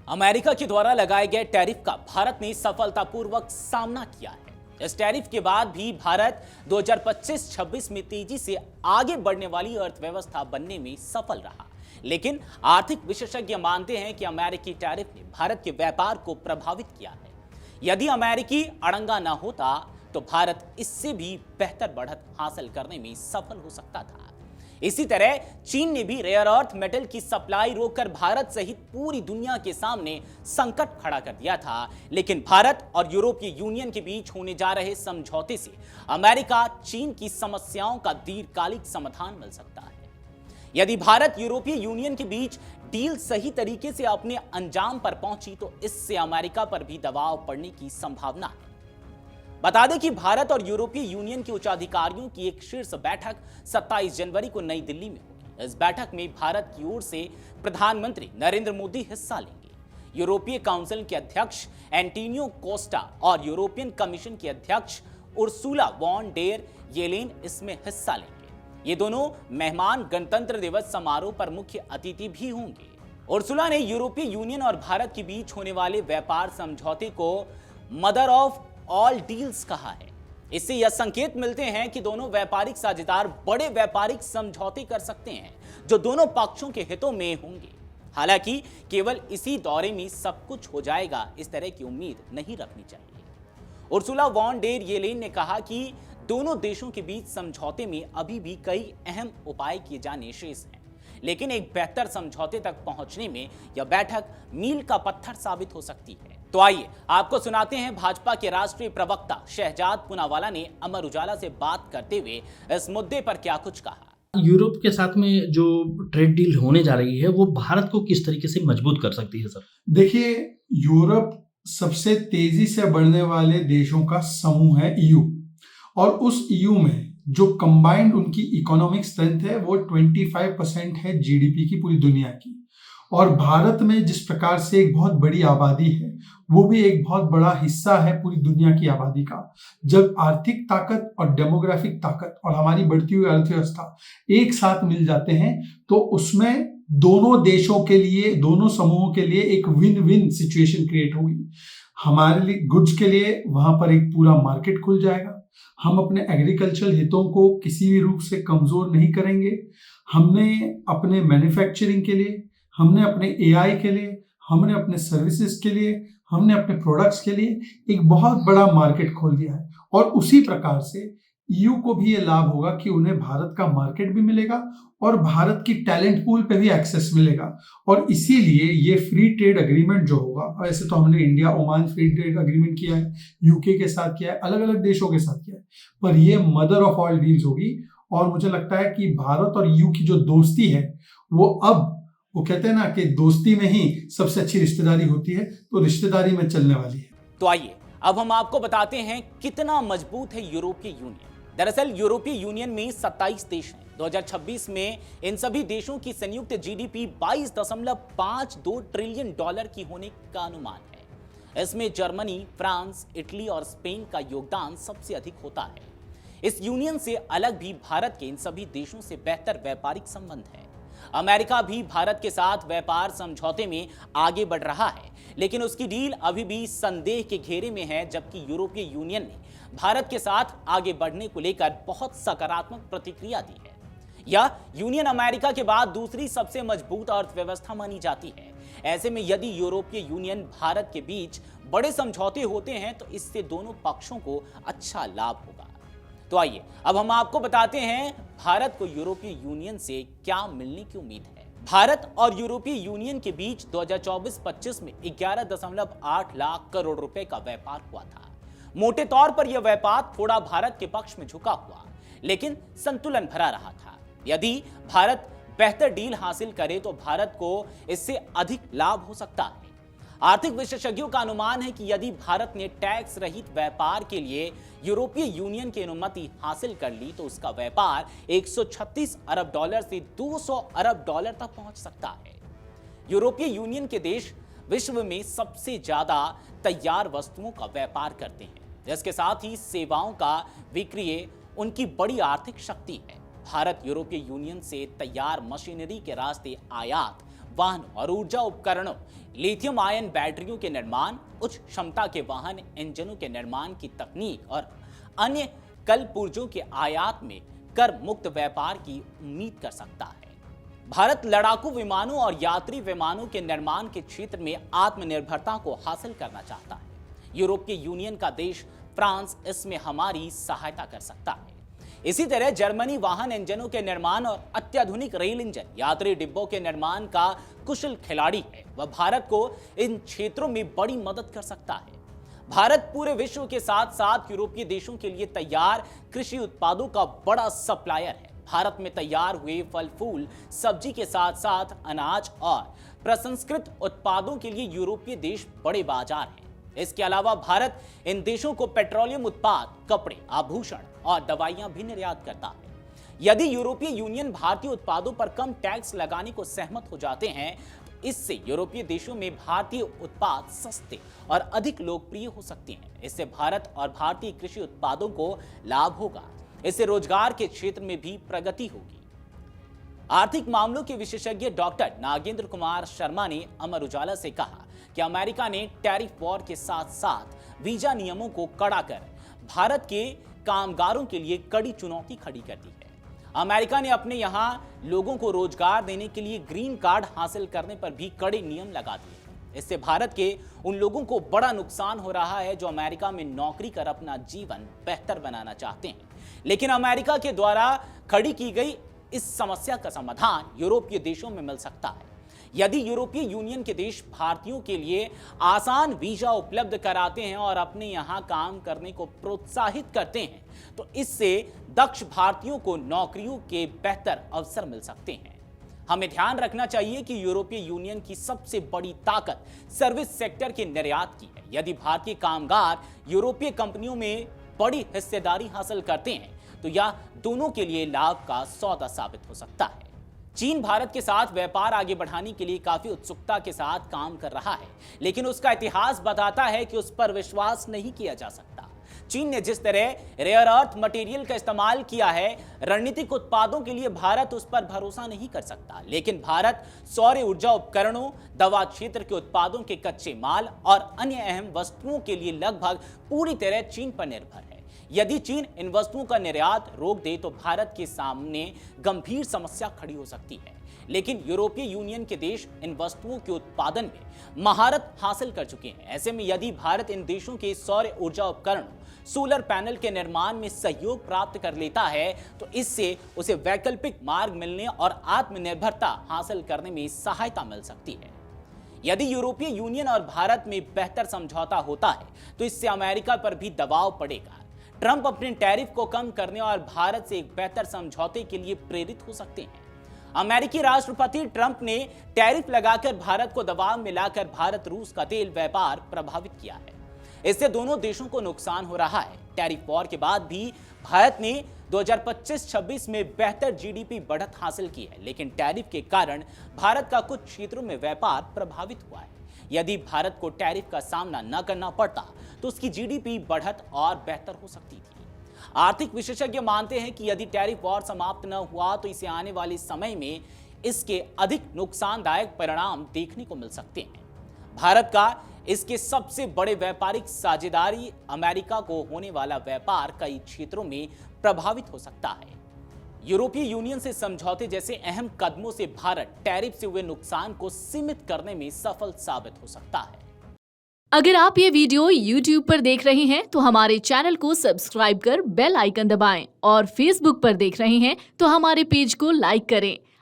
America के द्वारा लगाए गए टैरिफ का भारत ने सफलतापूर्वक सामना किया है। इस टैरिफ के बाद भी भारत 2025-26 में तेजी से आगे बढ़ने वाली अर्थव्यवस्था बनने में सफल रहा। लेकिन आर्थिक विशेषज्ञ मानते हैं कि अमेरिकी टैरिफ ने भारत के व्यापार को प्रभावित किया है। यदि अमेरिकी अड़ंगा न होता तो भारत इससे भी बेहतर बढ़त हासिल करने में सफल हो सकता था। इसी तरह चीन ने भी रेयर अर्थ मेटल की सप्लाई रोककर भारत सहित पूरी दुनिया के सामने संकट खड़ा कर दिया था। लेकिन भारत और यूरोपीय यूनियन के बीच होने जा रहे समझौते से अमेरिका चीन की समस्याओं का दीर्घकालिक समाधान मिल सकता है। यदि भारत यूरोपीय यूनियन के बीच डील सही तरीके से अपने अंजाम पर पहुंची तो इससे अमेरिका पर भी दबाव पड़ने की संभावना है। बता दें कि भारत और यूरोपीय यूनियन के उच्चाधिकारियों की एक शीर्ष बैठक 27 जनवरी को नई दिल्ली में होगी। इस बैठक में भारत की ओर से प्रधानमंत्री नरेंद्र मोदी हिस्सा लेंगे। यूरोपीय काउंसिल के अध्यक्ष एंटोनियो कोस्टा और यूरोपियन कमीशन के अध्यक्ष उर्सुला वॉन डेर येलेन इसमें हिस्सा लेंगे। ये दोनों मेहमान गणतंत्र दिवस समारोह पर मुख्य अतिथि भी होंगे। उर्सुला ने यूरोपीय यूनियन और भारत के बीच होने वाले व्यापार समझौते को मदर ऑफ ऑल डील्स कहा है। इससे यह संकेत मिलते हैं कि दोनों व्यापारिक साझेदार बड़े व्यापारिक समझौते कर सकते हैं जो दोनों पक्षों के हितों में होंगे। हालांकि केवल इसी दौरे में सब कुछ हो जाएगा इस तरह की उम्मीद नहीं रखनी चाहिए। उर्सुला वॉन डेर येलेन ने कहा कि दोनों देशों के बीच समझौते में अभी भी कई अहम उपाय किए जाने शेष हैं, लेकिन एक बेहतर समझौते तक पहुंचने में यह बैठक मील का पत्थर साबित हो सकती है। तो आइए आपको सुनाते हैं भाजपा के राष्ट्रीय प्रवक्ता शहजाद पूनावाला ने अमर उजाला से बात करते हुए इस मुद्दे पर क्या कुछ कहा। यूरोप के साथ में जो ट्रेड डील होने जा रही है वो भारत को किस तरीके से मजबूत कर सकती है? सर देखिए, यूरोप सबसे तेजी से बढ़ने वाले देशों का समूह है ईयू, और उस ईयू में जो कंबाइंड उनकी इकोनॉमिक स्ट्रेंथ है वो 25% है जीडीपी की पूरी दुनिया की। और भारत में जिस प्रकार से एक बहुत बड़ी आबादी है वो भी एक बहुत बड़ा हिस्सा है पूरी दुनिया की आबादी का। जब आर्थिक ताकत और डेमोग्राफिक ताकत और हमारी बढ़ती हुई अर्थव्यवस्था एक साथ मिल जाते हैं तो उसमें दोनों देशों के लिए, दोनों समूहों के लिए एक विन विन सिचुएशन क्रिएट होगी। हमारे लिए गुड्स के लिए वहां पर एक पूरा मार्केट खुल जाएगा। हम अपने एग्रीकल्चरल हितों को किसी भी रूप से कमजोर नहीं करेंगे। हमने अपने मैन्युफैक्चरिंग के लिए, हमने अपने एआई के लिए, हमने अपने सर्विसेज के लिए, हमने अपने प्रोडक्ट्स के लिए एक बहुत बड़ा मार्केट खोल दिया है। और उसी प्रकार से ईयू को भी ये लाभ होगा कि उन्हें भारत का मार्केट भी मिलेगा और भारत की टैलेंट पूल पे भी एक्सेस मिलेगा। और इसीलिए ये फ्री ट्रेड एग्रीमेंट जो होगा, ऐसे तो हमने India Oman free trade agreement किया है, यूके के साथ किया है, अलग अलग देशों के साथ किया है, पर ये मदर ऑफ ऑल डील्स होगी। और मुझे लगता है कि भारत और ईयू की जो दोस्ती है वो कहते हैं ना कि दोस्ती में ही सबसे अच्छी रिश्तेदारी होती है, तो रिश्तेदारी में चलने वाली है। तो आइए अब हम आपको बताते हैं कितना मजबूत है यूरोपीय यूनियन। दरअसल यूरोपीय यूनियन में 27 देश हैं। 2026 में इन सभी देशों की संयुक्त जीडीपी 22.52 ट्रिलियन डॉलर की होने का अनुमान है। इसमें जर्मनी, फ्रांस, इटली और स्पेन का योगदान सबसे अधिक होता है। इस यूनियन से अलग भी भारत के इन सभी देशों से बेहतर व्यापारिक संबंध है। अमेरिका भी भारत के साथ व्यापार समझौते में आगे बढ़ रहा है, लेकिन उसकी डील अभी भी संदेह के घेरे में है, जबकि यूरोपीय यूनियन ने भारत के साथ आगे बढ़ने को लेकर बहुत सकारात्मक प्रतिक्रिया दी है। यह यूनियन अमेरिका के बाद दूसरी सबसे मजबूत अर्थव्यवस्था मानी जाती है। ऐसे में यदि यूरोपीय यूनियन भारत के बीच बड़े समझौते होते हैं तो इससे दोनों पक्षों को अच्छा लाभ होगा। तो आइए अब हम आपको बताते हैं भारत को यूरोपीय यूनियन से क्या मिलने की उम्मीद है। भारत और यूरोपीय यूनियन के बीच 2024-25 में 11.8 लाख करोड़ रुपए का व्यापार हुआ था। मोटे तौर पर यह व्यापार थोड़ा भारत के पक्ष में झुका हुआ, लेकिन संतुलन भरा रहा था। यदि भारत बेहतर डील हासिल करे तो भारत को इससे अधिक लाभ हो सकता है। आर्थिक विशेषज्ञों का अनुमान है कि यदि भारत ने टैक्स रहित व्यापार के लिए यूरोपीय यूनियन की अनुमति हासिल कर ली तो उसका व्यापार 136 अरब डॉलर से 200 अरब डॉलर तक पहुंच सकता है। यूरोपीय यूनियन के देश विश्व में सबसे ज्यादा तैयार वस्तुओं का व्यापार करते हैं, जिसके साथ ही सेवाओं का विक्रय उनकी बड़ी आर्थिक शक्ति है। भारत यूरोपीय यूनियन से तैयार मशीनरी के रास्ते आयात वाहनों और ऊर्जा उपकरणों, लिथियम आयन बैटरियों के निर्माण, उच्च क्षमता के वाहन इंजनों के निर्माण की तकनीक और अन्य कल पुर्जों के आयात में कर मुक्त व्यापार की उम्मीद कर सकता है। भारत लड़ाकू विमानों और यात्री विमानों के निर्माण के क्षेत्र में आत्मनिर्भरता को हासिल करना चाहता है। यूरोपीय यूनियन का देश फ्रांस इसमें हमारी सहायता कर सकता है। इसी तरह जर्मनी वाहन इंजनों के निर्माण और अत्याधुनिक रेल इंजन, यात्री डिब्बों के निर्माण का कुशल खिलाड़ी है। वह भारत को इन क्षेत्रों में बड़ी मदद कर सकता है। भारत पूरे विश्व के साथ साथ यूरोपीय देशों के लिए तैयार कृषि उत्पादों का बड़ा सप्लायर है। भारत में तैयार हुए फल फूल सब्जी के साथ साथ अनाज और प्रसंस्कृत उत्पादों के लिए यूरोपीय देश बड़े बाजार हैं। इसके अलावा भारत इन देशों को पेट्रोलियम उत्पाद, कपड़े, आभूषण और दवाइयां भी निर्यात करता है। यदि यूरोपीय यूनियन भारतीय उत्पादों पर कम टैक्स लगाने को सहमत हो जाते हैं तो इससे यूरोपीय देशों में भारतीय उत्पाद सस्ते और अधिक लोकप्रिय हो सकते हैं। इससे भारत और भारतीय कृषि उत्पादों को लाभ होगा। इससे रोजगार के क्षेत्र में भी प्रगति होगी। आर्थिक मामलों के विशेषज्ञ डॉक्टर नागेंद्र कुमार शर्मा ने अमर उजाला से कहा कि अमेरिका ने टैरिफ वॉर के साथ साथ वीजा नियमों को कड़ा कर भारत के कामगारों के लिए कड़ी चुनौती खड़ी कर दी है। अमेरिका ने अपने यहां लोगों को रोजगार देने के लिए ग्रीन कार्ड हासिल करने पर भी कड़े नियम लगा दिए। इससे भारत के उन लोगों को बड़ा नुकसान हो रहा है जो अमेरिका में नौकरी कर अपना जीवन बेहतर बनाना चाहते हैं। लेकिन अमेरिका के द्वारा खड़ी की गई इस समस्या का समाधान यूरोपीय देशों में मिल सकता है। यदि यूरोपीय यूनियन के देश भारतीयों के लिए आसान वीजा उपलब्ध कराते हैं और अपने यहां काम करने को प्रोत्साहित करते हैं तो इससे दक्ष भारतीयों को नौकरियों के बेहतर अवसर मिल सकते हैं। हमें ध्यान रखना चाहिए कि यूरोपीय यूनियन की सबसे बड़ी ताकत सर्विस सेक्टर के निर्यात की है। यदि भारतीय कामगार यूरोपीय कंपनियों में बड़ी हिस्सेदारी हासिल करते हैं तो यह दोनों के लिए लाभ का सौदा साबित हो सकता है। चीन भारत के साथ व्यापार आगे बढ़ाने के लिए काफी उत्सुकता के साथ काम कर रहा है, लेकिन उसका इतिहास बताता है कि उस पर विश्वास नहीं किया जा सकता। चीन ने जिस तरह रेयर अर्थ मटेरियल का इस्तेमाल किया है, रणनीतिक उत्पादों के लिए भारत उस पर भरोसा नहीं कर सकता। लेकिन भारत सौर ऊर्जा उपकरणों, दवा क्षेत्र के उत्पादों के कच्चे माल और अन्य अहम वस्तुओं के लिए लगभग पूरी तरह चीन पर निर्भर है। यदि चीन इन वस्तुओं का निर्यात रोक दे तो भारत के सामने गंभीर समस्या खड़ी हो सकती है। लेकिन यूरोपीय यूनियन के देश इन वस्तुओं के उत्पादन में महारत हासिल कर चुके हैं। ऐसे में यदि भारत इन देशों के सौर ऊर्जा उपकरणों, सोलर पैनल के निर्माण में सहयोग प्राप्त कर लेता है तो इससे उसे वैकल्पिक मार्ग मिलने और आत्मनिर्भरता हासिल करने में सहायता मिल सकती है। यदि यूरोपीय यूनियन और भारत में बेहतर समझौता होता है तो इससे अमेरिका पर भी दबाव पड़ेगा। ट्रंप अपने टैरिफ को कम करने और भारत से एक बेहतर समझौते के लिए प्रेरित हो सकते हैं। अमेरिकी राष्ट्रपति ट्रंप ने टैरिफ लगाकर भारत को दबाव में लाकर भारत रूस का तेल व्यापार प्रभावित किया है। इससे दोनों देशों को नुकसान हो रहा है। टैरिफ वॉर के बाद भी भारत ने 2025-26 में बेहतर जीडीपी बढ़त हासिल की है, लेकिन टैरिफ के कारण भारत का कुछ क्षेत्रों में व्यापार प्रभावित हुआ है। यदि भारत को टैरिफ का सामना न करना पड़ता तो उसकी जीडीपी बढ़त और बेहतर हो सकती थी। आर्थिक विशेषज्ञ मानते हैं कि यदि टैरिफ वॉर समाप्त न हुआ तो इसे आने वाले समय में इसके अधिक नुकसानदायक परिणाम देखने को मिल सकते हैं। भारत का इसके सबसे बड़े व्यापारिक साझेदारी अमेरिका को होने वाला व्यापार कई क्षेत्रों में प्रभावित हो सकता है। यूरोपीय यूनियन से समझौते जैसे अहम कदमों से भारत टैरिफ से हुए नुकसान को सीमित करने में सफल साबित हो सकता है। अगर आप ये वीडियो YouTube पर देख रहे हैं तो हमारे चैनल को सब्सक्राइब कर बेल आइकन दबाएं और Facebook पर देख रहे हैं तो हमारे पेज को लाइक करें।